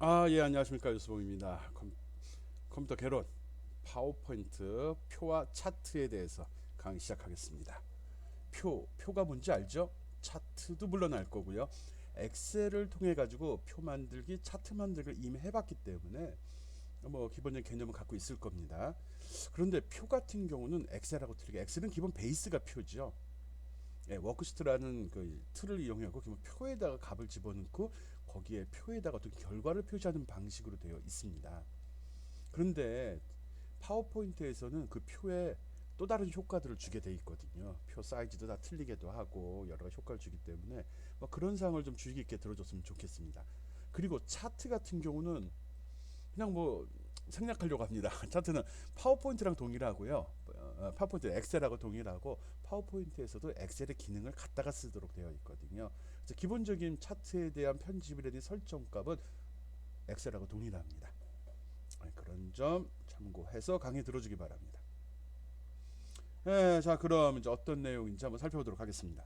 예, 안녕하십니까. 유수봉입니다. 컴퓨터 개론, 파워포인트, 표와 차트에 대해서 강의 시작하겠습니다. 표가 뭔지 알죠? 차트도 물론 알 거고요. 엑셀을 통해 가지고 표 만들기, 차트 만들기를 이미 해봤기 때문에 뭐 기본적인 개념을 갖고 있을 겁니다. 그런데 표 같은 경우는 엑셀하고 틀리게 엑셀은 기본 베이스가 표죠. 워크시트라는 그 틀을 이용하고 기본 표에다가 값을 집어넣고 거기에 표에다가 어떤 결과를 표시하는 방식으로 되어 있습니다. 그런데 파워포인트에서는 그 표에 또 다른 효과들을 주게 돼 있거든요. 표 사이즈도 다 틀리게도 하고 여러 가지 효과를 주기 때문에 뭐 그런 사항을 좀 주의 깊게 들어줬으면 좋겠습니다. 그리고 차트 같은 경우는 그냥 뭐 생략하려고 합니다. 차트는 파워포인트랑 동일하고요. 파워포인트 엑셀하고 동일하고 파워포인트에서도 엑셀의 기능을 갖다가 쓰도록 되어 있거든요. 그래서 기본적인 차트에 대한 편집이라든지 설정값은 엑셀하고 동일합니다. 그런 점 참고해서 강의 들어주기 바랍니다. 자, 그럼 이제 어떤 내용인지 한번 살펴보도록 하겠습니다.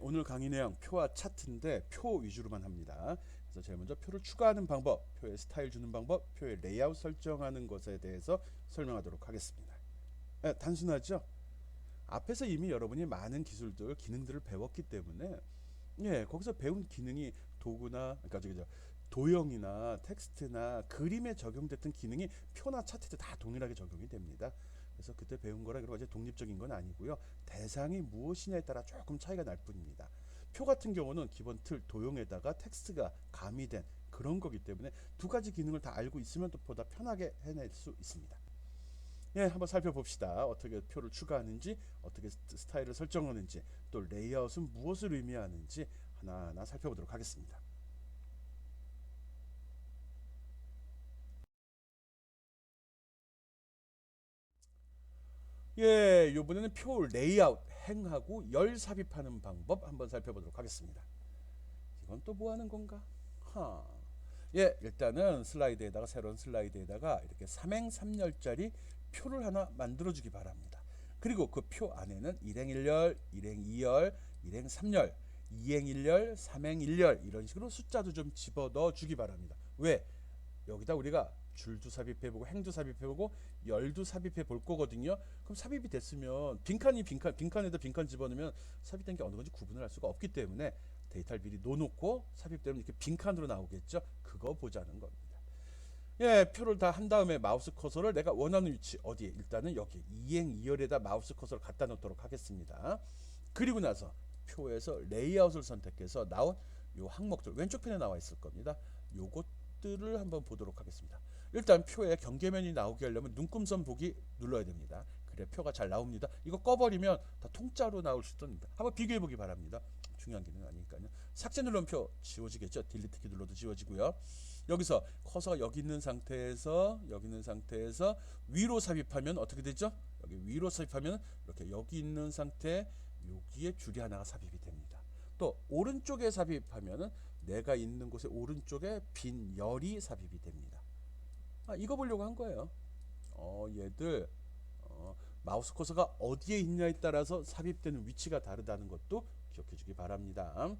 오늘 강의 내용 표와 차트인데 표 위주로만 합니다. 그래서 제일 먼저 표를 추가하는 방법, 표에 스타일 주는 방법, 표의 레이아웃 설정하는 것에 대해서 설명하도록 하겠습니다. 단순하죠? 앞에서 이미 여러분이 많은 기술들, 기능들을 배웠기 때문에 거기서 배운 기능이 도구나 그러니까 도형이나 텍스트나 그림에 적용됐던 기능이 표나 차트에 다 동일하게 적용이 됩니다. 그래서 그때 배운 거랑 여러 가지 독립적인 건 아니고요. 대상이 무엇이냐에 따라 조금 차이가 날 뿐입니다. 표 같은 경우는 기본 틀 도형에다가 텍스트가 가미된 그런 거기 때문에 두 가지 기능을 다 알고 있으면 또 보다 편하게 해낼 수 있습니다. 한번 살펴봅시다. 어떻게 표를 추가하는지, 어떻게 스타일을 설정하는지, 또 레이아웃은 무엇을 의미하는지 하나하나 살펴보도록 하겠습니다. 이번에는 표 레이아웃 행하고 열 삽입하는 방법 한번 살펴보도록 하겠습니다. 이건 또 뭐 하는 건가? 하. 일단은 슬라이드에다가 새로운 슬라이드에다가 이렇게 삼행삼열짜리 표를 하나 만들어 주기 바랍니다. 그리고 그 표 안에는 일행 1열, 일행 2열, 일행 3열, 2행 1열, 3행 1열 이런 식으로 숫자도 좀 집어 넣어 주기 바랍니다. 왜? 여기다 우리가 줄도 삽입해보고 행도 삽입해보고 열도 삽입해 볼 거거든요. 그럼 삽입이 됐으면 빈칸에다 빈칸 집어넣으면 삽입된 게 어느 건지 구분을 할 수가 없기 때문에 데이터를 미리 놓아놓고 삽입되면 이렇게 빈칸으로 나오겠죠. 그거 보자는 겁니다. 표를 다 한 다음에 마우스 커서를 내가 원하는 위치 어디에 일단은 여기 이행 2열에다 마우스 커서를 갖다 놓도록 하겠습니다. 그리고 나서 표에서 레이아웃을 선택해서 나온 요 항목들 왼쪽 편에 나와 있을 겁니다. 요것들을 한번 보도록 하겠습니다. 일단 표에 경계면이 나오게 하려면 눈금선 보기 눌러야 됩니다. 그래 표가 잘 나옵니다. 이거 꺼버리면 다 통짜로 나올 수도 있습니다. 한번 비교해 보기 바랍니다. 중요한 기능 아니니까요. 삭제 누르면 표 지워지겠죠. 딜리트 키 눌러도 지워지고요. 여기서 커서가 여기 있는 상태에서 위로 삽입하면 어떻게 되죠? 여기 위로 삽입하면 이렇게 여기 있는 상태 여기에 줄이 하나가 삽입이 됩니다. 또 오른쪽에 삽입하면은 내가 있는 곳의 오른쪽에 빈 열이 삽입이 됩니다. 이거 보려고 한 거예요. 얘들 마우스 커서가 어디에 있냐에 따라서 삽입되는 위치가 다르다는 것도 기억해 주기 바랍니다.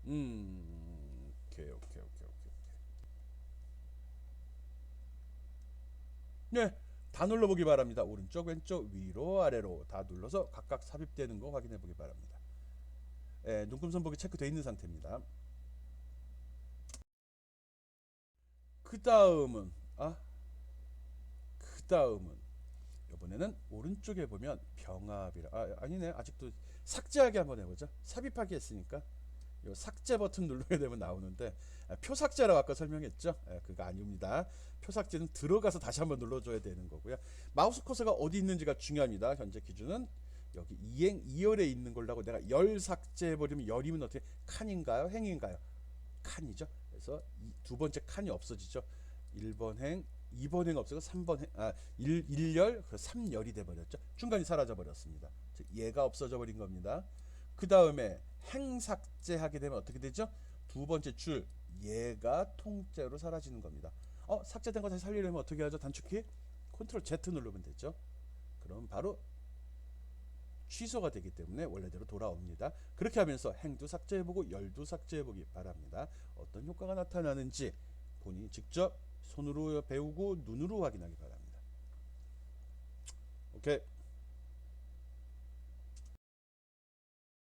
오케이. 다 눌러보기 바랍니다. 오른쪽, 왼쪽, 위로, 아래로 다 눌러서 각각 삽입되는 거 확인해 보기 바랍니다. 눈금선 보기 체크되어 있는 상태입니다. 그 다음은 그 다음은 이번에는 오른쪽에 보면 병합이라 아니네 아직도 삭제하기 한번 해보죠. 삽입하기 했으니까 요 삭제 버튼 누르게 되면 나오는데 표 삭제라고 아까 설명했죠. 그거 아닙니다. 표 삭제는 들어가서 다시 한번 눌러줘야 되는 거고요. 마우스 커서가 어디 있는지가 중요합니다. 현재 기준은 여기 이행 2열에 있는 걸로 고 내가 열 삭제해버리면 열이면 어떻게 칸인가요? 행인가요? 칸이죠. 그래서 두 번째 칸이 없어지죠. 1번 행, 2번 행 없어서 3번 행, 1열, 3열이 돼버렸죠. 중간이 사라져 버렸습니다. 얘가 없어져 버린 겁니다. 그 다음에 행 삭제하게 되면 어떻게 되죠? 두 번째 줄 얘가 통째로 사라지는 겁니다. 삭제된 거 다시 살리려면 어떻게 하죠? 단축키 컨트롤 Z 누르면 되죠. 그럼 바로 취소가 되기 때문에 원래대로 돌아옵니다. 그렇게 하면서 행도 삭제해보고 열도 삭제해보기 바랍니다. 어떤 효과가 나타나는지 본인이 직접 손으로 배우고 눈으로 확인하기 바랍니다. 오케이.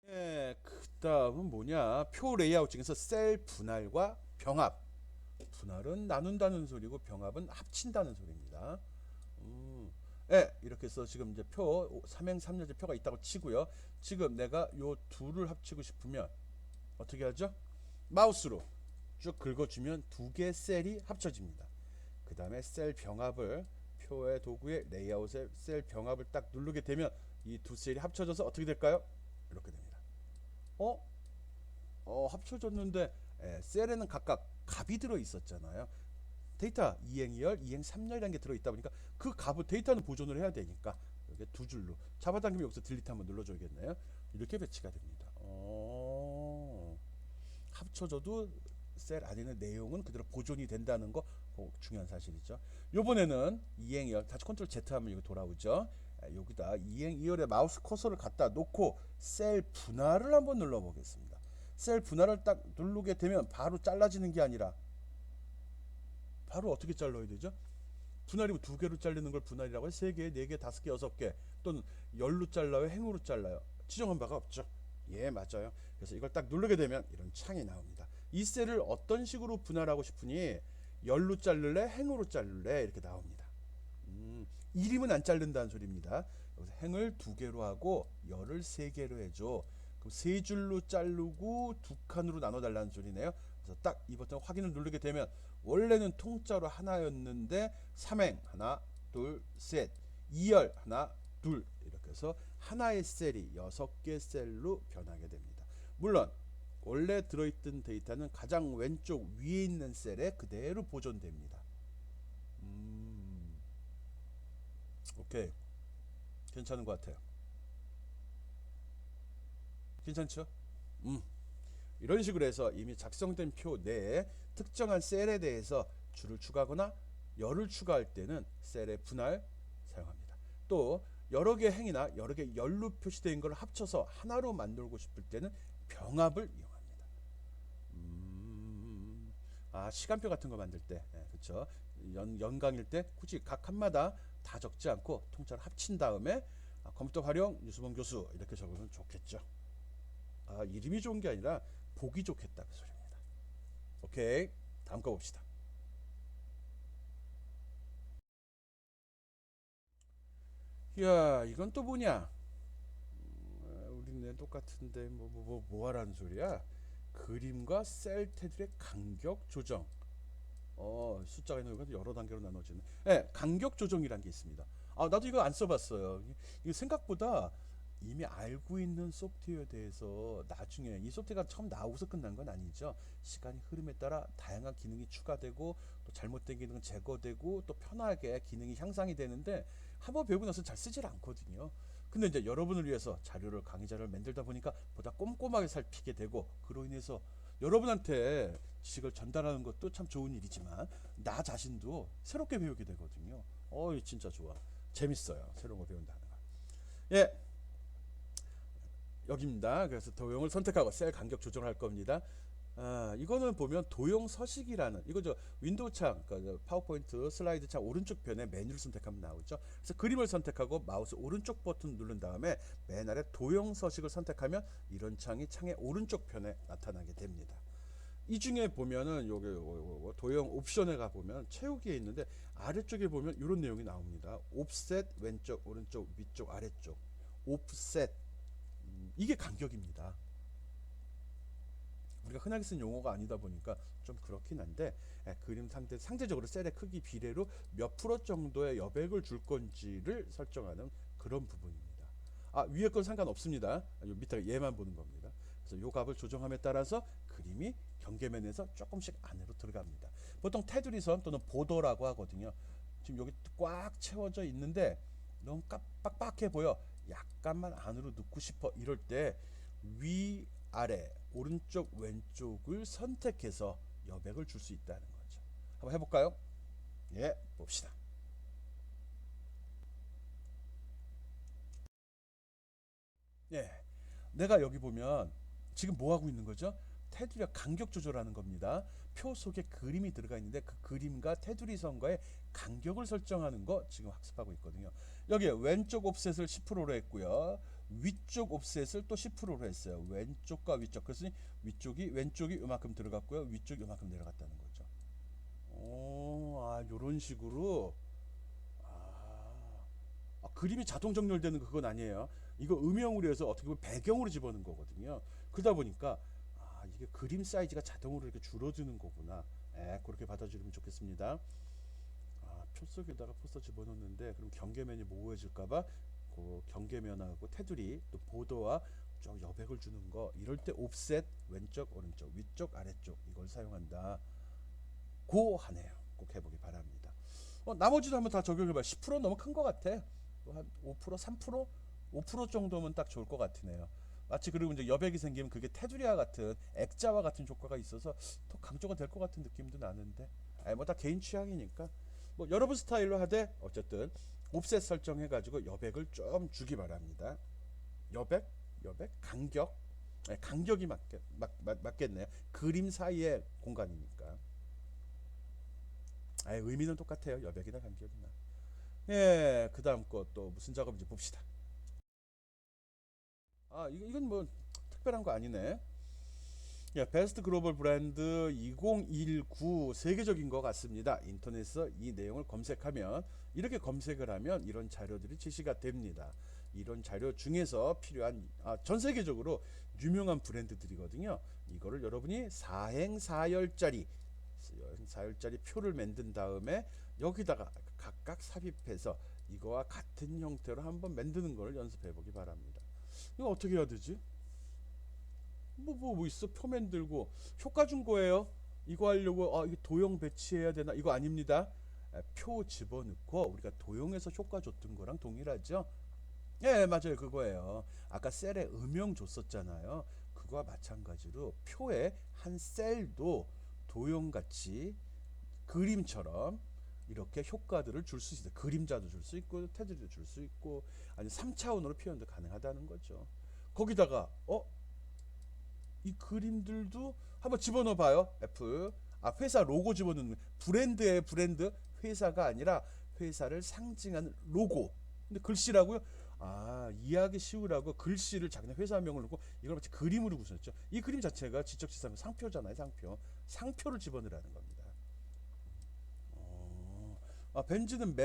예, 그 다음은 뭐냐? 표 레이아웃 중에서 셀 분할과 병합. 분할은 나눈다는 소리고 병합은 합친다는 소리입니다. 예, 이렇게 해서 지금 이제 표 삼행삼려제 표가 있다고 치고요. 지금 내가 요 둘을 합치고 싶으면 어떻게 하죠? 마우스로 쭉 긁어주면 두 개 셀이 합쳐집니다. 그 다음에 셀 병합을 표의 도구의 레이아웃에 셀 병합을 딱 누르게 되면 이 두 셀이 합쳐져서 어떻게 될까요? 이렇게 됩니다. 합쳐졌는데 셀에는 각각 값이 들어 있었잖아요. 데이터 2행 2열, 2행 3열이라는 게 들어있다 보니까 그 값을 데이터는 보존을 해야 되니까 이렇게 두 줄로 잡아당기면 여기서 딜리트 한번 눌러줘야겠네요. 이렇게 배치가 됩니다. 합쳐져도 셀 안에는 내용은 그대로 보존이 된다는 거 중요한 사실이죠. 요번에는 2행 2열 다시 컨트롤 Z 하면 이거 돌아오죠. 여기다 2행 2열에 마우스 커서를 갖다 놓고 셀 분할을 한번 눌러보겠습니다. 셀 분할을 딱 누르게 되면 바로 잘라지는 게 아니라 바로 어떻게 잘라야 되죠? 분할이면 두 개로 자르는 걸 분할이라고 해요. 세 개, 네 개, 다섯 개, 여섯 개 또는 열로 잘라요, 행으로 잘라요. 지정한 바가 없죠. 예, 맞아요. 그래서 이걸 딱 누르게 되면 이런 창이 나옵니다. 이 셀을 어떤 식으로 분할하고 싶으니 열로 자를래, 행으로 자를래 이렇게 나옵니다. 1이면 안 자른다는 소리입니다. 여기서 행을 두 개로 하고 열을 세 개로 해줘. 그럼 세 줄로 자르고 두 칸으로 나눠 달라는 소리네요. 그래서 딱 이 버튼 확인을 누르게 되면 원래는 통짜로 하나였는데 3행 하나 둘셋 2열 하나 둘 이렇게 해서 하나의 셀이 6개 셀로 변하게 됩니다. 물론 원래 들어있던 데이터는 가장 왼쪽 위에 있는 셀에 그대로 보존됩니다. 오케이, 괜찮은 것 같아요. 괜찮죠? 이런 식으로 해서 이미 작성된 표 내에 특정한 셀에 대해서 줄을 추가하거나 열을 추가할 때는 셀의 분할 사용합니다. 또 여러 개 행이나 여러 개 열로 표시된 걸 합쳐서 하나로 만들고 싶을 때는 병합을 이용합니다. 시간표 같은 거 만들 때, 그렇죠. 연강일 때 굳이 각 칸마다 다 적지 않고 통째로 합친 다음에 컴퓨터 활용 유수범 교수 이렇게 적으면 좋겠죠. 이름이 좋은 게 아니라 보기 좋겠다 그 소리입니다. 오케이, 다음 거 봅시다. 이야, 이건 또 뭐냐? 우리네 똑같은데 뭐 하라는 소리야? 그림과 셀 테두리의 간격 조정. 숫자가 있는 거 여러 단계로 나눠지는. 간격 조정이란 게 있습니다. 나도 이거 안 써봤어요. 이거 생각보다 이미 알고 있는 소프트웨어에 대해서 나중에 이 소프트웨어가 처음 나오고서 끝난 건 아니죠. 시간이 흐름에 따라 다양한 기능이 추가되고 또 잘못된 기능은 제거되고 또 편하게 기능이 향상이 되는데 한번 배우고 나서 잘 쓰질 않거든요. 근데 이제 여러분을 위해서 강의 자료를 만들다 보니까 보다 꼼꼼하게 살피게 되고 그로 인해서 여러분한테 지식을 전달하는 것도 참 좋은 일이지만 나 자신도 새롭게 배우게 되거든요. 진짜 좋아. 재밌어요. 새로운 거 배운다는 거. 예. 여기입니다. 그래서 도형을 선택하고 셀 간격 조정할 겁니다. 이거는 보면 도형 서식이라는 이거 윈도우 창, 그러니까 파워포인트 슬라이드 창 오른쪽 편에 메뉴를 선택하면 나오죠. 그래서 그림을 선택하고 마우스 오른쪽 버튼 누른 다음에 맨 아래 도형 서식을 선택하면 이런 창이 창의 오른쪽 편에 나타나게 됩니다. 이 중에 보면은 요게 도형 옵션에 가 보면 채우기에 있는데 아래쪽에 보면 이런 내용이 나옵니다. 옵셋 왼쪽 오른쪽 위쪽 아래쪽 옵셋 이게 간격입니다. 우리가 흔하게 쓰는 용어가 아니다 보니까 좀 그렇긴 한데 그림 상대적으로 셀의 크기 비례로 몇 프로 정도의 여백을 줄 건지를 설정하는 그런 부분입니다. 위에 건 상관없습니다. 밑에 얘만 보는 겁니다. 그래서 요 값을 조정함에 따라서 그림이 경계면에서 조금씩 안으로 들어갑니다. 보통 테두리선 또는 보더라고 하거든요. 지금 여기 꽉 채워져 있는데 너무 빡빡해 보여. 약간만 안으로 넣고 싶어. 이럴 때 위, 아래, 오른쪽, 왼쪽을 선택해서 여백을 줄 수 있다는 거죠. 한번 해볼까요? 예, 봅시다. 예, 내가 여기 보면 지금 뭐 하고 있는 거죠? 테두리와 간격 조절하는 겁니다. 표 속에 그림이 들어가 있는데 그 그림과 테두리 선과의 간격을 설정하는 거 지금 학습하고 있거든요. 여기에 왼쪽 옵셋을 10%로 했고요. 위쪽 옵셋을 또 10%로 했어요. 왼쪽과 위쪽. 그래서 왼쪽이 이만큼 들어갔고요. 위쪽이 이만큼 내려갔다는 거죠. 요런 식으로 그림이 자동 정렬되는 그건 아니에요. 이거 음영으로 해서 어떻게 보면 배경으로 집어넣은 거거든요. 그러다 보니까 이게 그림 사이즈가 자동으로 이렇게 줄어드는 거구나. 그렇게 받아주면 좋겠습니다. 표 속에다가 포스터 집어넣는데 그럼 경계면이 모호해질까봐 그 경계면하고 테두리 또 보도와 좀 여백을 주는 거 이럴 때 옵셋 왼쪽 오른쪽 위쪽 아래쪽 이걸 사용한다. 고하네요. 꼭 해보기 바랍니다. 나머지도 한번 다 적용해봐. 10% 너무 큰 것 같아. 한 5%, 3%, 5% 정도면 딱 좋을 것 같으네요. 마치 그리고 이제 여백이 생기면 그게 테두리와 같은 액자와 같은 효과가 있어서 더 강조가 될 것 같은 느낌도 나는데, 뭐 다 개인 취향이니까 뭐 여러분 스타일로 하되 어쨌든 옵셋 설정해가지고 여백을 좀 주기 바랍니다. 여백, 간격, 간격이 맞겠네요. 그림 사이의 공간이니까. 의미는 똑같아요. 여백이나 간격이나. 그 다음 거 또 무슨 작업인지 봅시다. 이건 뭐 특별한 거 아니네. 베스트 글로벌 브랜드 2019 세계적인 것 같습니다. 인터넷에서 이 내용을 검색하면 이렇게 검색을 하면 이런 자료들이 제시가 됩니다. 이런 자료 중에서 필요한 전 세계적으로 유명한 브랜드들이거든요. 이거를 여러분이 사행사열짜리 표를 만든 다음에 여기다가 각각 삽입해서 이거와 같은 형태로 한번 만드는 걸 연습해 보기 바랍니다. 이거 어떻게 해야 되지? 뭐 있어? 표 만들고 효과 준 거예요. 이거 하려고 이거 도형 배치해야 되나? 이거 아닙니다. 표 집어넣고 우리가 도형에서 효과 줬던 거랑 동일하죠? 맞아요. 그거예요. 아까 셀에 음영 줬었잖아요. 그거와 마찬가지로 표의 한 셀도 도형같이 그림처럼 이렇게 효과들을 줄 수 있어요. 그림자도 줄 수 있고 테두리도 줄 수 있고 아니 3차원으로 표현도 가능하다는 거죠. 거기다가 이 그림들도 한번 집어넣어 봐요. 애플. 회사 로고 집어넣는 브랜드의 브랜드 회사가 아니라 회사를 상징하는 로고. 근데 글씨라고요? 이해하기 쉬우라고 글씨를 자기네 회사명을 넣고 이걸 마치 그림으로 구성했죠. 이 그림 자체가 지적지상 상표잖아요. 상표를 집어넣으라는 겁니다. 벤츠는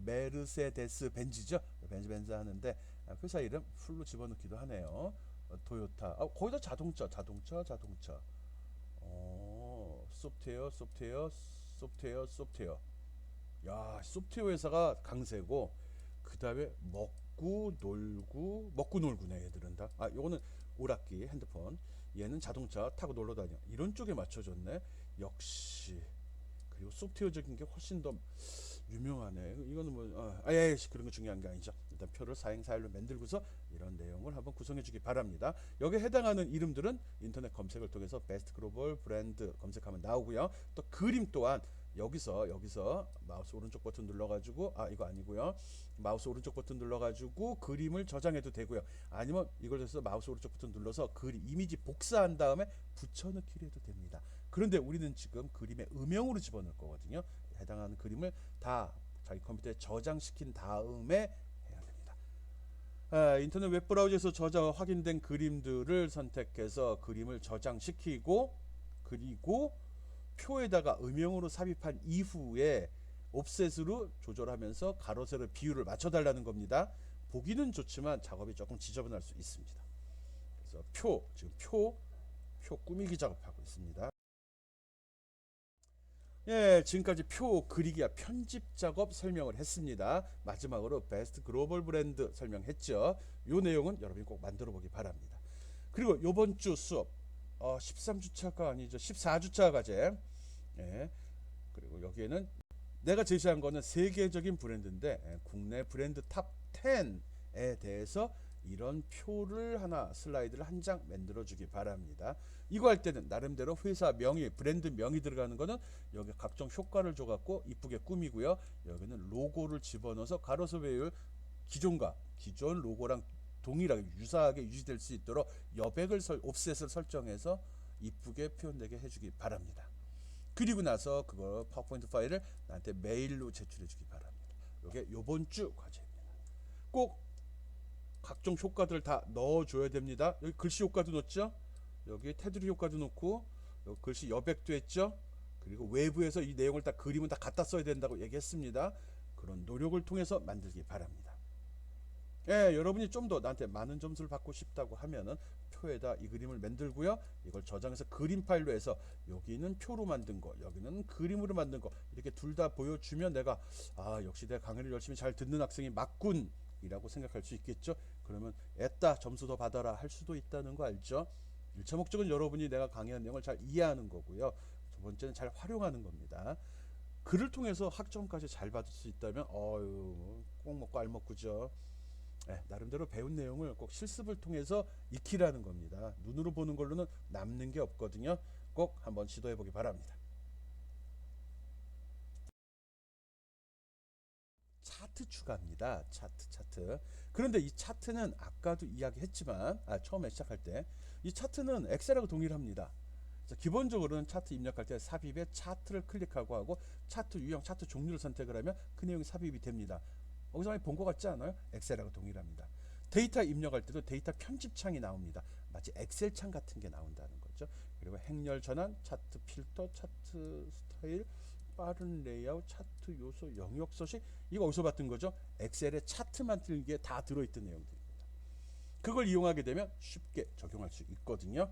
메르세데스 벤츠죠. 벤츠 하는데 회사 이름 풀로 집어넣기도 하네요. 토요타. 거기다 자동차. 소프트웨어. 야, 소프트웨어 회사가 강세고 그 다음에 먹고 놀고네 얘들은 다. 요거는 오락기 핸드폰. 얘는 자동차 타고 놀러 다녀. 이런 쪽에 맞춰줬네. 역시. 그리고 소프트웨어적인 게 훨씬 더 유명하네. 이거는 그런 거 중요한 게 아니죠. 일단 표를 사행사열로 만들고서 이런 내용을 한번 구성해 주기 바랍니다. 여기에 해당하는 이름들은 인터넷 검색을 통해서 베스트 글로벌 브랜드 검색하면 나오고요. 또 그림 또한 여기서 마우스 오른쪽 버튼 눌러가지고 이거 아니고요. 마우스 오른쪽 버튼 눌러가지고 그림을 저장해도 되고요. 아니면 이걸 해서 마우스 오른쪽 버튼 눌러서 이미지 복사한 다음에 붙여넣기를 해도 됩니다. 그런데 우리는 지금 그림의 음영으로 집어넣을 거거든요. 해당하는 그림을 다 자기 컴퓨터에 저장시킨 다음에 해야 됩니다. 인터넷 웹브라우저에서 확인된 그림들을 선택해서 그림을 저장시키고 그리고 표에다가 음영으로 삽입한 이후에 옵셋으로 조절하면서 가로 세로 비율을 맞춰달라는 겁니다. 보기는 좋지만 작업이 조금 지저분할 수 있습니다. 그래서 지금 표 꾸미기 작업하고 있습니다. 지금까지 표 그리기와 편집 작업 설명을 했습니다. 마지막으로 베스트 글로벌 브랜드 설명했죠. 요 내용은 여러분이 꼭 만들어 보기 바랍니다. 그리고 요번 주 수업 13주차가 아니죠. 14주차 과제. 그리고 여기에는 내가 제시한 거는 세계적인 브랜드인데 국내 브랜드 탑 10에 대해서 이런 표를 슬라이드를 한 장 만들어 주기 바랍니다. 이거 할 때는 나름대로 회사 명의, 브랜드 명이 들어가는 거는 여기 각종 효과를 줘갖고 이쁘게 꾸미고요. 여기는 로고를 집어넣어서 가로수 배율 기존 로고랑 동일하게 유사하게 유지될 수 있도록 여백을 옵셋을 설정해서 이쁘게 표현되게 해주기 바랍니다. 그리고 나서 그거 파워포인트 파일을 나한테 메일로 제출해 주기 바랍니다. 이게 요번 주 과제입니다. 꼭 각종 효과들을 다 넣어줘야 됩니다. 여기 글씨 효과도 넣었죠. 여기 테두리 효과도 넣고 여기 글씨 여백도 했죠. 그리고 외부에서 이 내용을 다 그림은 다 갖다 써야 된다고 얘기했습니다. 그런 노력을 통해서 만들기 바랍니다. 예, 여러분이 좀 더 나한테 많은 점수를 받고 싶다고 하면은 표에다 이 그림을 만들고요. 이걸 저장해서 그림 파일로 해서 여기는 표로 만든 거, 여기는 그림으로 만든 거 이렇게 둘 다 보여주면 내가 역시 내가 강의를 열심히 잘 듣는 학생이 맞군 이라고 생각할 수 있겠죠. 그러면 애따 점수 더 받아라 할 수도 있다는 거 알죠. 1차 목적은 여러분이 내가 강의한 내용을 잘 이해하는 거고요. 두 번째는 잘 활용하는 겁니다. 글을 통해서 학점까지 잘 받을 수 있다면 꼭 먹고 알 먹고죠. 네, 나름대로 배운 내용을 꼭 실습을 통해서 익히라는 겁니다. 눈으로 보는 걸로는 남는 게 없거든요. 꼭 한번 시도해 보기 바랍니다. 차트 추가입니다. 차트. 그런데 이 차트는 아까도 이야기했지만 처음에 시작할 때 이 차트는 엑셀하고 동일합니다. 기본적으로는 차트 입력할 때 삽입에 차트를 클릭하고 하고 차트 유형, 차트 종류를 선택을 하면 그 내용이 삽입이 됩니다. 어디서 많이 본 것 같지 않아요? 엑셀하고 동일합니다. 데이터 입력할 때도 데이터 편집창이 나옵니다. 마치 엑셀 창 같은 게 나온다는 거죠. 그리고 행렬 전환, 차트 필터, 차트 스타일, 빠른 레이아웃, 차트 요소, 영역 서식 이거 어디서 봤던 거죠? 엑셀에 차트 만들기에 다 들어있던 내용들입니다. 그걸 이용하게 되면 쉽게 적용할 수 있거든요.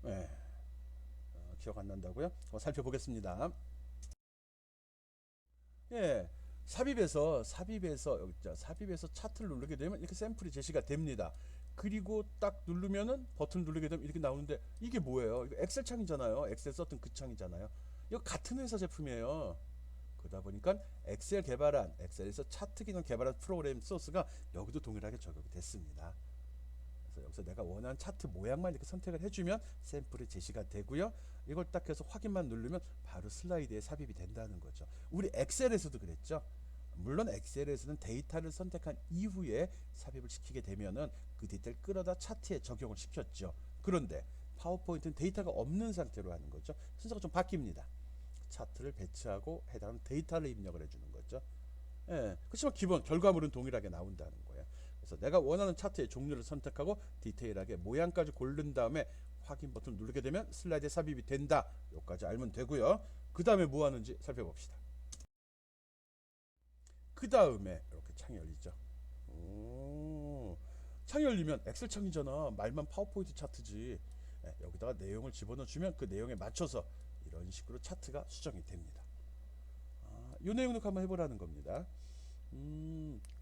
네. 기억 안 난다고요? 살펴보겠습니다. 예, 삽입에서 차트를 누르게 되면 이렇게 샘플이 제시가 됩니다. 그리고 딱 누르면은 버튼 누르게 되면 이렇게 나오는데 이게 뭐예요? 이거 엑셀 창이잖아요. 엑셀 썼던 그 창이잖아요. 이거 같은 회사 제품이에요. 그러다 보니까 엑셀에서 차트 기능 개발한 프로그램 소스가 여기도 동일하게 적용이 됐습니다. 그래서 여기서 내가 원하는 차트 모양만 이렇게 선택을 해주면 샘플이 제시가 되고요. 이걸 딱 해서 확인만 누르면 바로 슬라이드에 삽입이 된다는 거죠. 우리 엑셀에서도 그랬죠. 물론 엑셀에서는 데이터를 선택한 이후에 삽입을 시키게 되면은 그 데이터를 끌어다 차트에 적용을 시켰죠. 그런데 파워포인트는 데이터가 없는 상태로 하는 거죠. 순서가 좀 바뀝니다. 차트를 배치하고 해당하는 데이터를 입력을 해주는 거죠. 예, 그렇지만 기본 결과물은 동일하게 나온다는 거예요. 그래서 내가 원하는 차트의 종류를 선택하고 디테일하게 모양까지 고른 다음에 확인 버튼을 누르게 되면 슬라이드에 삽입이 된다. 여기까지 알면 되고요. 그 다음에 뭐 하는지 살펴봅시다. 그 다음에 이렇게 창이 열리죠. 창이 열리면 엑셀 창이잖아. 말만 파워포인트 차트지. 여기다가 내용을 집어넣어 주면 그 내용에 맞춰서 이런 식으로 차트가 수정이 됩니다. 이 내용도 한번 해보라는 겁니다.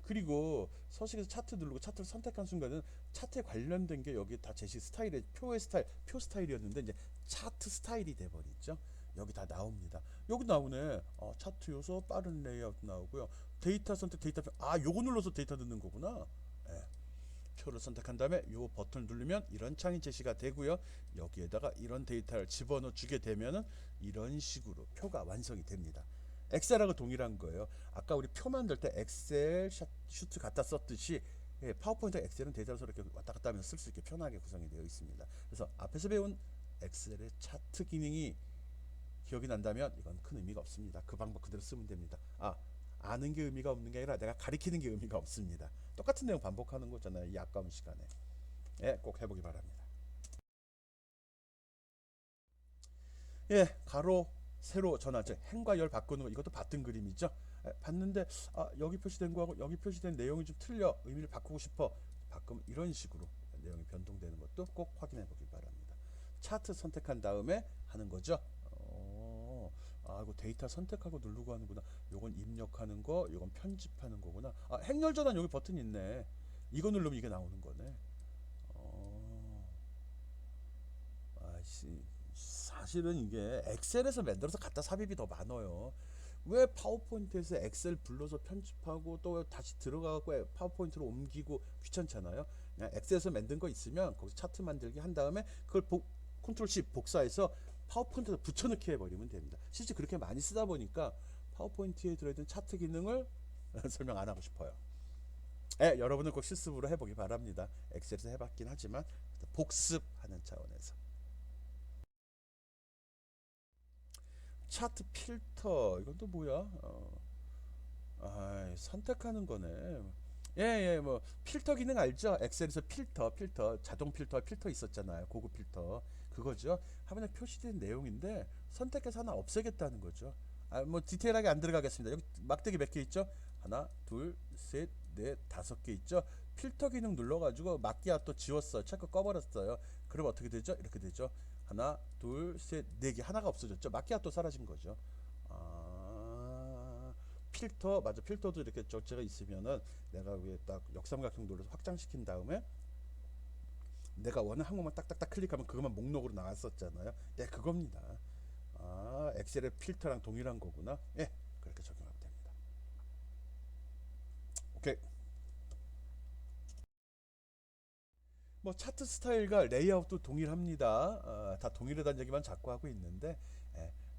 그리고 서식에서 차트 누르고 차트를 선택한 순간은 차트에 관련된 게 여기 다 제시 스타일의 표의 스타일, 표 스타일이었는데 이제 차트 스타일이 돼버리죠. 여기 다 나옵니다. 여기 나오네. 차트 요소, 빠른 레이아웃 나오고요. 데이터 선택, 데이터표. 요거 눌러서 데이터 넣는 거구나. 예. 표를 선택한 다음에 요 버튼을 누르면 이런 창이 제시가 되고요. 여기에다가 이런 데이터를 집어넣어 주게 되면은 이런 식으로 표가 완성이 됩니다. 엑셀하고 동일한 거예요. 아까 우리 표 만들 때 엑셀 슈트 갖다 썼듯이 파워포인트 엑셀은 데이터를 이렇게 왔다 갔다 하면서 쓸 수 있게 편하게 구성이 되어 있습니다. 그래서 앞에서 배운 엑셀의 차트 기능이 기억이 난다면 이건 큰 의미가 없습니다. 그 방법 그대로 쓰면 됩니다. 아는 게 의미가 없는 게 아니라 내가 가리키는 게 의미가 없습니다. 똑같은 내용 반복하는 거잖아요. 이 아까운 시간에. 꼭 해보기 바랍니다. 가로 세로 전환, 즉 행과 열 바꾸는 거 이것도 봤던 그림이죠. 봤는데 여기 표시된 거하고 여기 표시된 내용이 좀 틀려. 의미를 바꾸고 싶어. 바꾸면 이런 식으로 내용이 변동되는 것도 꼭 확인해 보기 바랍니다. 차트 선택한 다음에 하는 거죠. 이거 데이터 선택하고 누르고 하는구나. 요건 입력하는 거, 요건 편집하는 거구나. 행렬 전환 여기 버튼 있네. 이거 누르면 이게 나오는 거네. 사실은 이게 엑셀에서 만들어서 갖다 삽입이 더 많아요. 왜 파워포인트에서 엑셀 불러서 편집하고 또 다시 들어가고 파워포인트로 옮기고 귀찮잖아요. 그냥 엑셀에서 만든 거 있으면 거기서 차트 만들기 한 다음에 그걸 컨트롤 C 복사해서 파워포인트에 붙여넣기 해버리면 됩니다. 실제 그렇게 많이 쓰다 보니까 파워포인트에 들어있는 차트 기능을 설명 안 하고 싶어요. 여러분은 꼭 실습으로 해보기 바랍니다. 엑셀에서 해봤긴 하지만 복습하는 차원에서. 차트 필터 이건 또 뭐야? 선택하는 거네. 뭐 필터 기능 알죠? 엑셀에서 필터 자동 필터 있었잖아요. 고급 필터 그거죠. 화면에 표시된 내용인데 선택해서 하나 없애겠다는 거죠. 뭐 디테일하게 안 들어가겠습니다. 여기 막대기 몇 개 있죠? 하나, 둘, 셋, 넷, 다섯 개 있죠? 필터 기능 눌러가지고 마끼아또 지웠어요. 체크 꺼버렸어요. 그럼 어떻게 되죠? 이렇게 되죠. 하나, 둘, 셋, 네 개. 하나가 없어졌죠. 마끼아또 사라진 거죠. 필터 맞아. 필터도 이렇게 적재가 있으면은 내가 위에 딱 역삼각형 눌러서 확장시킨 다음에 내가 원하는 항목만 딱딱딱 클릭하면 그것만 목록으로 나왔었잖아요. 그겁니다. 엑셀의 필터랑 동일한 거구나. 그렇게 적용하면 됩니다. 오케이. 뭐 차트 스타일과 레이아웃도 동일합니다. 다 동일하다는 얘기만 자꾸 하고 있는데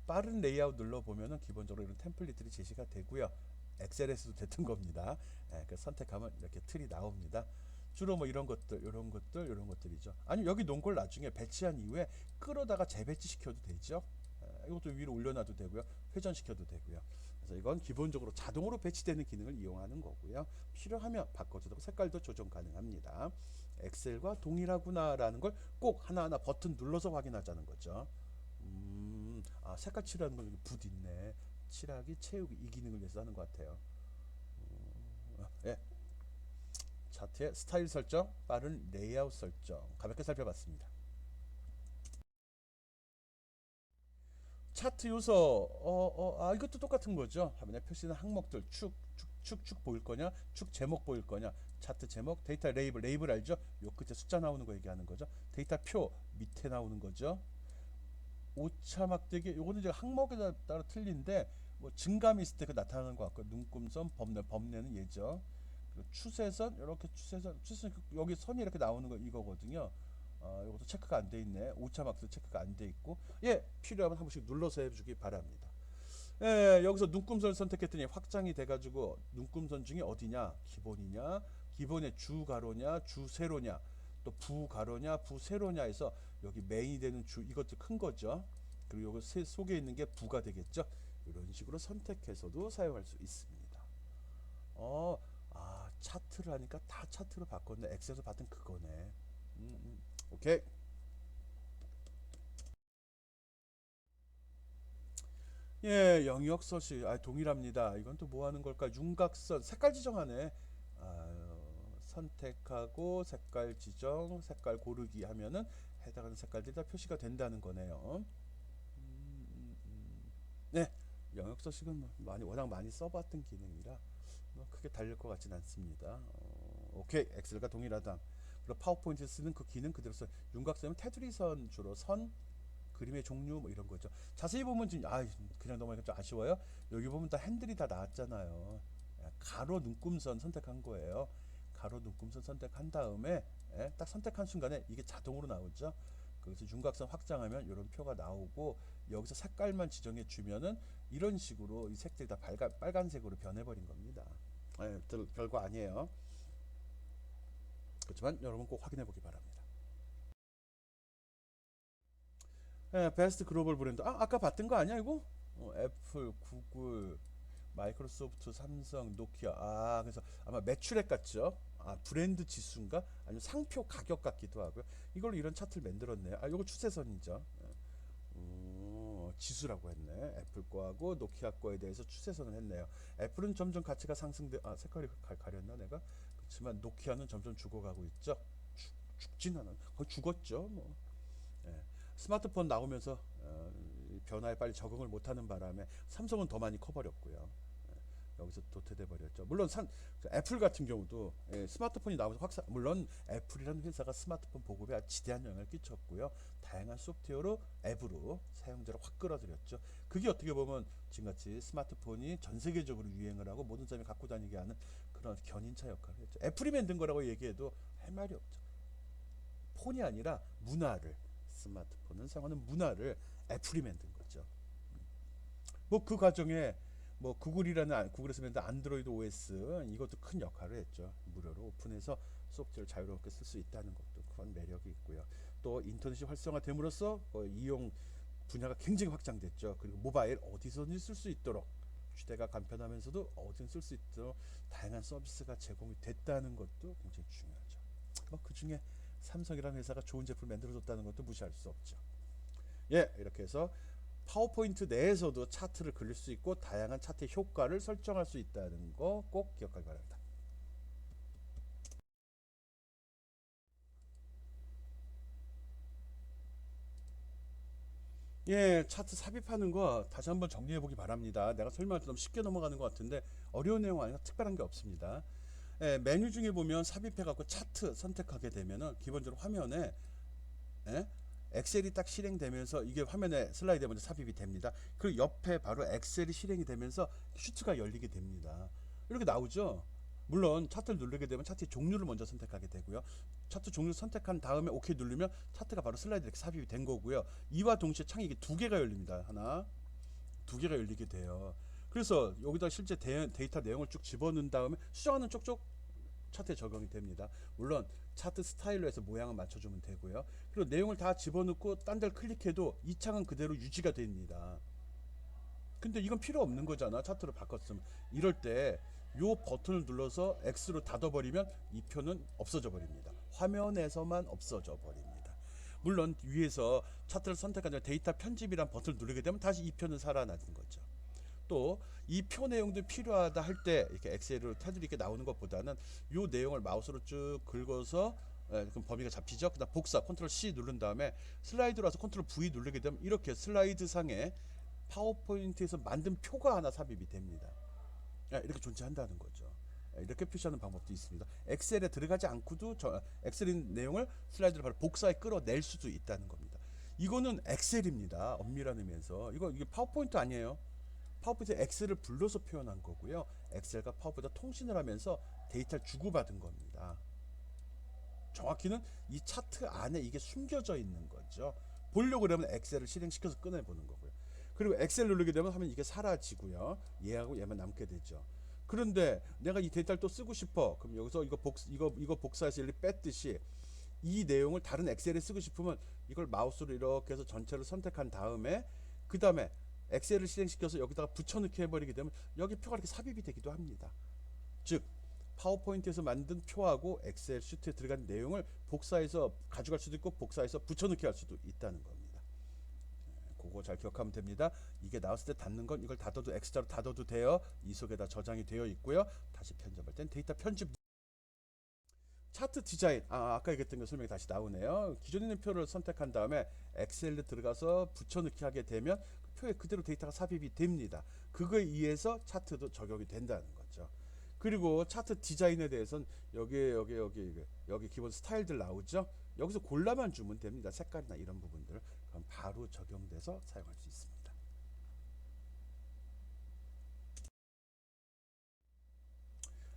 빠른 레이아웃 눌러보면은 기본적으로 이런 템플릿들이 제시가 되고요. 엑셀에서도 됐던 겁니다. 그 선택하면 이렇게 틀이 나옵니다. 주로 뭐 이런 것들, 이런 것들, 이런 것들이죠. 아니 여기 놓은 걸 나중에 배치한 이후에 끌어다가 재배치 시켜도 되죠. 이것도 위로 올려놔도 되고요. 회전시켜도 되고요. 그래서 이건 기본적으로 자동으로 배치되는 기능을 이용하는 거고요. 필요하면 바꿔도 되고 색깔도 조정 가능합니다. 엑셀과 동일하구나라는 걸 꼭 하나하나 버튼 눌러서 확인하자는 거죠. 색깔 칠하는 거 여기 붓 있네. 칠하기, 채우기 이 기능을 위해서 하는 것 같아요. 예. 차트의 스타일 설정, 빠른 레이아웃 설정 가볍게 살펴봤습니다. 차트 요소 이것도 똑같은 거죠. 화면에 표시된 항목들 축 보일 거냐, 축 제목 보일 거냐. 차트 제목, 데이터 레이블 알죠? 요 끝에 숫자 나오는 거 얘기하는 거죠. 데이터 표 밑에 나오는 거죠. 오차 막대기 요거는 이제 항목에 따라 틀린데 뭐 증감이 있을 때 그 나타나는 것 같고 눈금선 범례는 얘죠. 그리고 추세선 이렇게 추세선 여기 선이 이렇게 나오는 거 이거거든요. 이것도 체크가 안 돼 있네. 오차 막대 체크가 안 돼 있고 필요하면 한 번씩 눌러서 해주기 바랍니다. 여기서 눈금선을 선택했더니 확장이 돼가지고 눈금선 중에 어디냐? 기본이냐? 기본의 주 가로냐? 주 세로냐? 또 부 가로냐? 부 세로냐 해서 여기 메인이 되는 주 이것도 큰 거죠. 그리고 여기 속에 있는 게 부가 되겠죠. 이런 식으로 선택해서도 사용할 수 있습니다. 차트를 하니까 다 차트로 바꿨네. 엑셀에서 봤던 그거네. 오케이. 영역 서식 동일합니다. 이건 또 뭐 하는 걸까? 윤곽선 색깔 지정하네. 선택하고 색깔 지정, 색깔 고르기 하면은 해당하는 색깔들이 다 표시가 된다는 거네요. 네, 영역 서식은 워낙 많이 써봤던 기능이라 뭐 크게 달릴 것 같진 않습니다. 오케이, 엑셀과 동일하다. 그리고 파워포인트 쓰는 그 기능 그대로 써. 윤곽선은 테두리 선 주로 선 그림의 종류 뭐 이런 거죠. 자세히 보면 지금 그냥 넘어가니까 좀 아쉬워요. 여기 보면 다 핸들이 다 나왔잖아요. 가로 눈금선 선택한 거예요. 가로 눈금선 선택한 다음에 딱 선택한 순간에 이게 자동으로 나오죠. 그래서 윤곽선 확장하면 이런 표가 나오고 여기서 색깔만 지정해 주면은 이런 식으로 이 색들이 다 빨간색으로 변해버린 겁니다. 별거 아니에요. 그렇지만 여러분 꼭 확인해 보기 바랍니다. 베스트 글로벌 브랜드. 아까 봤던 거 아니야 이거? 애플, 구글, 마이크로소프트, 삼성, 노키아. 그래서 아마 매출액 같죠? 브랜드 지수인가? 아니면 상표 가격 같기도 하고요. 이걸로 이런 차트를 만들었네요. 이거 추세선이죠. 지수라고 했네. 애플 거하고 노키아 거에 대해서 추세선을 했네요. 애플은 점점 가치가 상승돼. 색깔이 가렸나 내가? 그렇지만 노키아는 점점 죽어가고 있죠. 죽진 않아. 거의 죽었죠. 뭐. 예. 스마트폰 나오면서 변화에 빨리 적응을 못하는 바람에 삼성은 더 많이 커버렸고요. 여기서 도태돼 버렸죠. 물론 애플 같은 경우도 스마트폰이 나오면서 물론 애플이라는 회사가 스마트폰 보급에 지대한 영향을 끼쳤고요. 다양한 소프트웨어로 앱으로 사용자를 확 끌어들였죠. 그게 어떻게 보면 지금같이 스마트폰이 전 세계적으로 유행을 하고 모든 사람이 갖고 다니게 하는 그런 견인차 역할을 했죠. 애플이 만든 거라고 얘기해도 할 말이 없죠. 폰이 아니라 문화를 스마트폰을 사용하는 문화를 애플이 만든 거죠. 뭐 그 과정에 뭐 구글에서 만든 안드로이드 OS 이것도 큰 역할을 했죠. 무료로 오픈해서 소프트웨어를 자유롭게 쓸 수 있다는 것도 그런 매력이 있고요. 또 인터넷이 활성화됨으로써 이용 분야가 굉장히 확장됐죠. 그리고 모바일 어디서든지 쓸 수 있도록 시대가 간편하면서도 어디든 쓸 수 있도록 다양한 서비스가 제공이 됐다는 것도 굉장히 중요하죠. 뭐 그중에 삼성이라는 회사가 좋은 제품을 만들어줬다는 것도 무시할 수 없죠. 예, 이렇게 해서 파워포인트 내에서도 차트를 그릴 수 있고 다양한 차트의 효과를 설정할 수 있다는 거 꼭 기억하기 바랍니다. 예, 차트 삽입하는 거 다시 한번 정리해 보기 바랍니다. 내가 설명할 때 너무 쉽게 넘어가는 것 같은데 어려운 내용 아니라 특별한 게 없습니다. 예, 메뉴 중에 보면 삽입해 갖고 차트 선택하게 되면은 기본적으로 화면에 예? 엑셀이 딱 실행되면서 이게 화면에 슬라이드에 먼저 삽입이 됩니다. 그리고 옆에 바로 엑셀이 실행이 되면서 슈트가 열리게 됩니다. 이렇게 나오죠. 물론 차트를 누르게 되면 차트의 종류를 먼저 선택하게 되고요. 차트 종류 선택한 다음에 OK 누르면 차트가 바로 슬라이드에 이렇게 삽입이 된 거고요. 이와 동시에 창이 이게 두 개가 열립니다. 하나, 두 개가 열리게 돼요. 그래서 여기다 실제 데이터 내용을 쭉 집어넣은 다음에 수정하는 쪽쪽 차트에 적용이 됩니다. 물론 차트 스타일로 해서 모양을 맞춰주면 되고요. 그리고 내용을 다 집어넣고 딴 데를 클릭해도 이 창은 그대로 유지가 됩니다. 근데 이건 필요 없는 거잖아. 차트로 바꿨으면. 이럴 때 요 버튼을 눌러서 X로 닫아버리면 이 표는 없어져 버립니다. 화면에서만 없어져 버립니다. 물론 위에서 차트를 선택한 다음에 데이터 편집이란 버튼을 누르게 되면 다시 이 표는 살아나는 거죠. 또 이 표 내용도 필요하다 할 때 이렇게 엑셀로 테두리 이렇게 나오는 것보다는 이 내용을 마우스로 쭉 긁어서 그럼 범위가 잡히죠. 그다음 복사 컨트롤 C 누른 다음에 슬라이드로 와서 컨트롤 V 누르게 되면 이렇게 슬라이드 상에 파워포인트에서 만든 표가 하나 삽입이 됩니다. 이렇게 존재한다는 거죠. 이렇게 표시하는 방법도 있습니다. 엑셀에 들어가지 않고도 엑셀의 내용을 슬라이드로 바로 복사해 끌어낼 수도 있다는 겁니다. 이거는 엑셀입니다. 엄밀한 의미에서 이게 파워포인트 아니에요. 파워포인트 엑셀을 불러서 표현한 거고요. 엑셀과 파워포인트 통신을 하면서 데이터를 주고받은 겁니다. 정확히는 이 차트 안에 이게 숨겨져 있는 거죠. 보려고 그러면 엑셀을 실행시켜서 꺼내보는 거고요. 그리고 엑셀 누르게 되면 하면 이게 사라지고요. 얘하고 얘만 남게 되죠. 그런데 내가 이 데이터를 또 쓰고 싶어. 그럼 여기서 이거 복사해서 이렇게 뺐듯이 이 내용을 다른 엑셀에 쓰고 싶으면 이걸 마우스로 이렇게 해서 전체를 선택한 다음에 그 다음에 엑셀을 실행시켜서 여기다가 붙여넣기 해버리게 되면 여기 표가 이렇게 삽입이 되기도 합니다. 즉 파워포인트에서 만든 표하고 엑셀 시트에 들어간 내용을 복사해서 가져갈 수도 있고 복사해서 붙여넣기 할 수도 있다는 겁니다. 그거 잘 기억하면 됩니다. 이게 나왔을 때 닫는 건 이걸 닫아도 X자로 닫아도 돼요. 이 속에다 저장이 되어 있고요. 다시 편집할 땐 데이터 편집. 차트 디자인 아까 얘기했던 거 설명이 다시 나오네요. 기존에 있는 표를 선택한 다음에 엑셀에 들어가서 붙여넣기 하게 되면 그 표에 그대로 데이터가 삽입이 됩니다. 그거에 의해서 차트도 적용이 된다는 거죠. 그리고 차트 디자인에 대해서는 여기 기본 스타일들 나오죠. 여기서 골라만 주면 됩니다. 색깔이나 이런 부분들 그럼 바로 적용돼서 사용할 수 있습니다.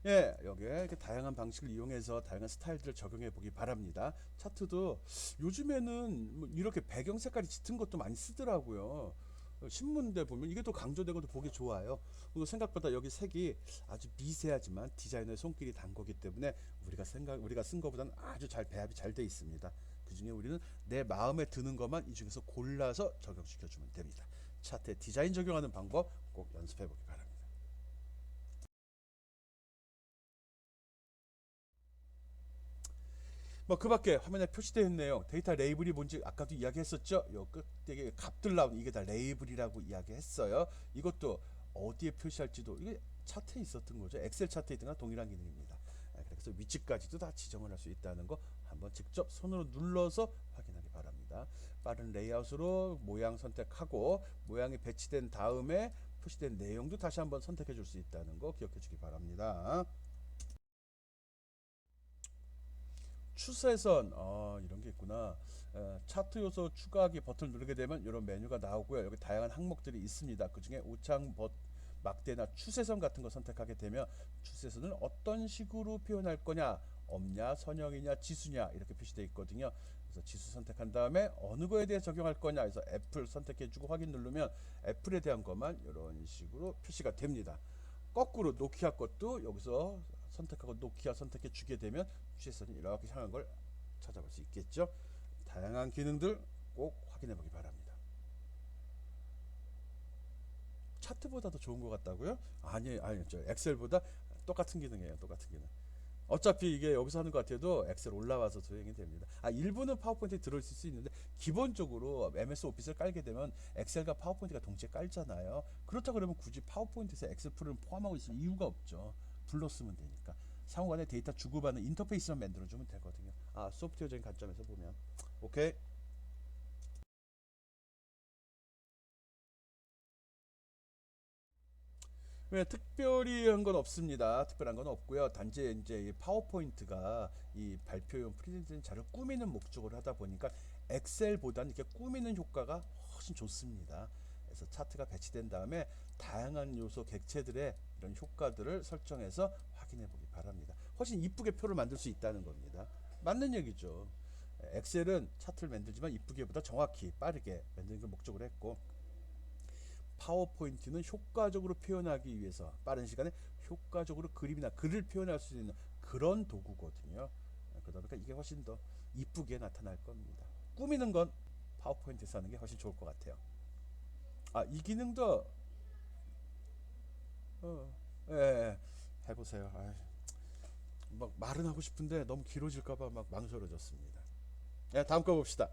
예, 여기에 이렇게 다양한 방식을 이용해서 다양한 스타일들을 적용해 보기 바랍니다. 차트도 요즘에는 뭐 이렇게 배경 색깔이 짙은 것도 많이 쓰더라고요. 신문대 보면 이게 또 강조되고 도 보기 좋아요. 그리고 생각보다 여기 색이 아주 미세하지만 디자이너의 손길이 단 거기 때문에 우리가 쓴 것보다는 아주 잘 배합이 잘 돼 있습니다. 그 중에 우리는 내 마음에 드는 것만 이 중에서 골라서 적용시켜 주면 됩니다. 차트에 디자인 적용하는 방법 꼭 연습해 보기 바랍니다. 뭐 그밖에 화면에 표시되어 있는 내용 데이터 레이블이 뭔지 아까도 이야기했었죠. 요 끝에 값들 나오는 이게 다 레이블이라고 이야기했어요. 이것도 어디에 표시할지도 이게 차트에 있었던 거죠. 엑셀 차트에 있던 거랑 동일한 기능입니다. 그래서 위치까지도 다 지정을 할 수 있다는 거 한번 직접 손으로 눌러서 확인하기 바랍니다. 빠른 레이아웃으로 모양 선택하고 모양이 배치된 다음에 표시된 내용도 다시 한번 선택해 줄 수 있다는 거 기억해 주기 바랍니다. 추세선 이런 게 있구나. 차트 요소 추가하기 버튼을 누르게 되면 이런 메뉴가 나오고요. 여기 다양한 항목들이 있습니다. 그 중에 우창 막대나 추세선 같은 거 선택하게 되면 추세선을 어떤 식으로 표현할 거냐, 엄냐, 선형이냐, 지수냐 이렇게 표시되어 있거든요. 그래서 지수 선택한 다음에 어느 거에 대해 적용할 거냐 해서 애플 선택해주고 확인 누르면 애플에 대한 것만 이런 식으로 표시가 됩니다. 거꾸로 노키아 것도 여기서 선택하고 노키아 선택해 주게 되면 추세선이 이렇게 향한 걸 찾아볼 수 있겠죠. 다양한 기능들 꼭 확인해 보기 바랍니다. 차트보다도 좋은 것 같다고요? 아니, 저 엑셀보다 똑같은 기능이에요. 똑같은 기능. 어차피 이게 여기서 하는 것 같아도 엑셀 올라와서 조용히 됩니다. 일부는 파워포인트에 들어있을 수 있는데 기본적으로 MS 오피스를 깔게 되면 엑셀과 파워포인트가 동시에 깔잖아요. 그렇다 그러면 굳이 파워포인트에서 엑셀 풀을 포함하고 있을 이유가 없죠. 불렀으면 되니까. 상호간에 데이터 주고받는 인터페이스만 만들어주면 되거든요. 소프트웨어적인 관점에서 보면. 오케이. 왜 특별히 한 건 없습니다. 특별한 건 없고요. 단지 이제 이 파워포인트가 이 발표용 프레젠테이션 자료를 꾸미는 목적으로 하다 보니까 엑셀보다는 이렇게 꾸미는 효과가 훨씬 좋습니다. 그래서 차트가 배치된 다음에 다양한 요소 객체들의 이런 효과들을 설정해서 확인해 보기 바랍니다. 훨씬 이쁘게 표를 만들 수 있다는 겁니다. 맞는 얘기죠. 엑셀은 차트를 만들지만 이쁘게보다 정확히 빠르게 만드는 걸 목적으로 했고, 파워포인트는 효과적으로 표현하기 위해서 빠른 시간에 효과적으로 그림이나 글을 표현할 수 있는 그런 도구거든요. 그러다 보니까 이게 훨씬 더 이쁘게 나타날 겁니다. 꾸미는 건 파워포인트에서 하는 게 훨씬 좋을 것 같아요. 이 기능도 예, 해보세요. 막 말은 하고 싶은데 너무 길어질까봐 막 망설여졌습니다. 다음 거 봅시다.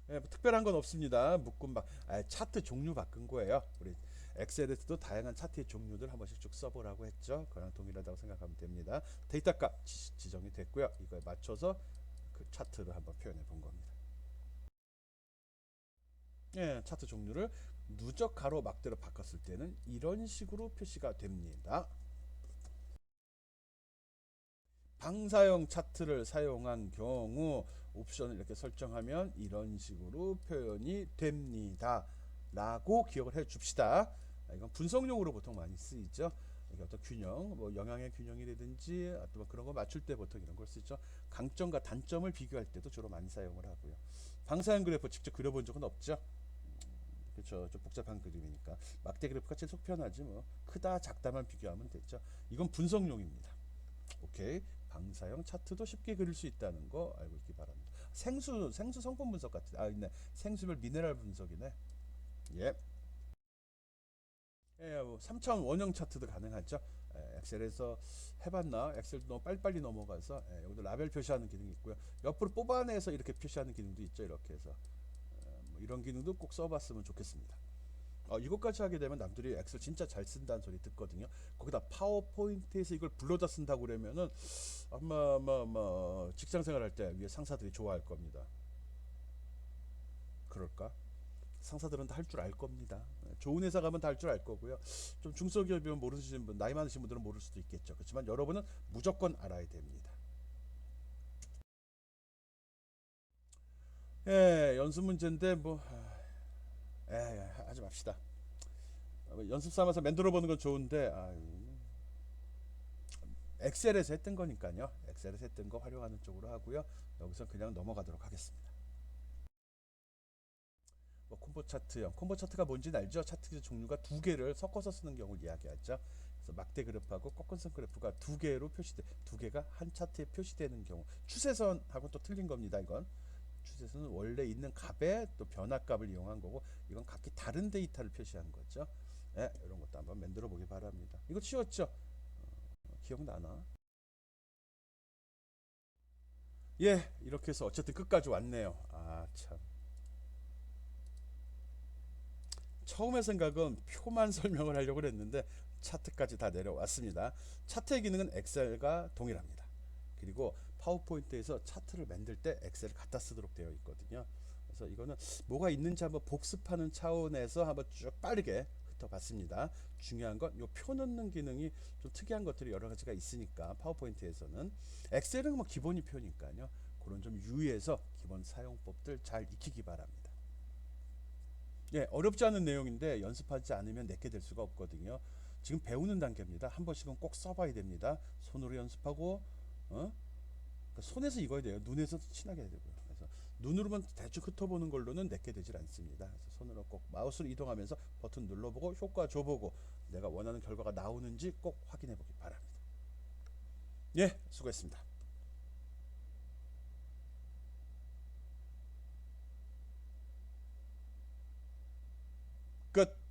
뭐 특별한 건 없습니다. 묶음박 차트 종류 바꾼 거예요. 우리 엑셀에서도 다양한 차트의 종류들 한 번씩 쭉 써보라고 했죠. 그랑 동일하다고 생각하면 됩니다. 데이터 값 지정이 됐고요. 이거에 맞춰서 그 차트를 한번 표현해 본 겁니다. 차트 종류를 누적 가로 막대로 바꿨을 때는 이런 식으로 표시가 됩니다. 방사형 차트를 사용한 경우 옵션을 이렇게 설정하면 이런 식으로 표현이 됩니다 라고 기억을 해 줍시다. 이건 분석용으로 보통 많이 쓰이죠. 이게 어떤 균형, 뭐 영향의 균형이라든지 또 그런 거 맞출 때 보통 이런 걸 쓰죠. 강점과 단점을 비교할 때도 주로 많이 사용을 하고요. 방사형 그래프 직접 그려본 적은 없죠. 그렇죠. 좀 복잡한 그림이니까 막대 그래프가 제일 속 편하지 뭐. 크다 작다만 비교하면 됐죠. 이건 분석용입니다. 오케이. 방사형 차트도 쉽게 그릴 수 있다는 거 알고 있기 바랍니다. 생수 성분 분석 같은 있네. 생수별 미네랄 분석이네. 예. 3차원 원형 차트도 가능하죠. 엑셀에서 해봤나? 엑셀도 너무 빨리빨리 넘어가서 여기도 라벨 표시하는 기능이 있고요. 옆으로 뽑아내서 이렇게 표시하는 기능도 있죠. 이렇게 해서 뭐 이런 기능도 꼭 써봤으면 좋겠습니다. 이것까지 하게 되면 남들이 엑셀 진짜 잘 쓴다는 소리 듣거든요. 거기다 파워포인트에서 이걸 불러다 쓴다고 그러면은 아마 직장 생활할 때 위에 상사들이 좋아할 겁니다. 그럴까? 상사들은 다 할 줄 알 겁니다. 좋은 회사 가면 다 할 줄 알 거고요. 좀 중소기업이면 모르시는 분, 나이 많으신 분들은 모를 수도 있겠죠. 그렇지만 여러분은 무조건 알아야 됩니다. 연습 문제인데 뭐 하지 맙시다. 연습 삼아서 만들어 보는 건 좋은데 엑셀에서 했던 거니까요. 엑셀에서 했던 거 활용하는 쪽으로 하고요. 여기서 그냥 넘어가도록 하겠습니다. 뭐 콤보 차트가 뭔지는 알죠? 차트 종류가 두 개를 섞어서 쓰는 경우를 이야기하죠. 그래서 막대 그래프하고 꺾은선 그래프가 두 개가 한 차트에 표시되는 경우, 추세선하고 또 틀린 겁니다. 이건 추세선은 원래 있는 값의 또 변화값을 이용한 거고, 이건 각기 다른 데이터를 표시한 거죠. 이런 것도 한번 만들어 보기 바랍니다. 이거 쉬웠죠? 기억나나? 이렇게 해서 어쨌든 끝까지 왔네요. 참. 처음의 생각은 표만 설명을 하려고 했는데 차트까지 다 내려왔습니다. 차트의 기능은 엑셀과 동일합니다. 그리고 파워포인트에서 차트를 만들 때 엑셀을 갖다 쓰도록 되어 있거든요. 그래서 이거는 뭐가 있는지 한번 복습하는 차원에서 한번 쭉 빠르게 훑어봤습니다. 중요한 건 이 표 넣는 기능이 좀 특이한 것들이 여러 가지가 있으니까 파워포인트에서는, 엑셀은 뭐 기본이 표니까요. 그런 좀 유의해서 기본 사용법들 잘 익히기 바랍니다. 어렵지 않은 내용인데 연습하지 않으면 내게 될 수가 없거든요. 지금 배우는 단계입니다. 한 번씩은 꼭 써봐야 됩니다. 손으로 연습하고 그러니까 손에서 익어야 돼요. 눈에서 친하게 해야 되고요. 그래서 눈으로만 대충 흩어보는 걸로는 내게 되질 않습니다. 그래서 손으로 꼭 마우스로 이동하면서 버튼 눌러보고 효과 줘보고 내가 원하는 결과가 나오는지 꼭 확인해 보기 바랍니다. 예, 수고했습니다. 끝.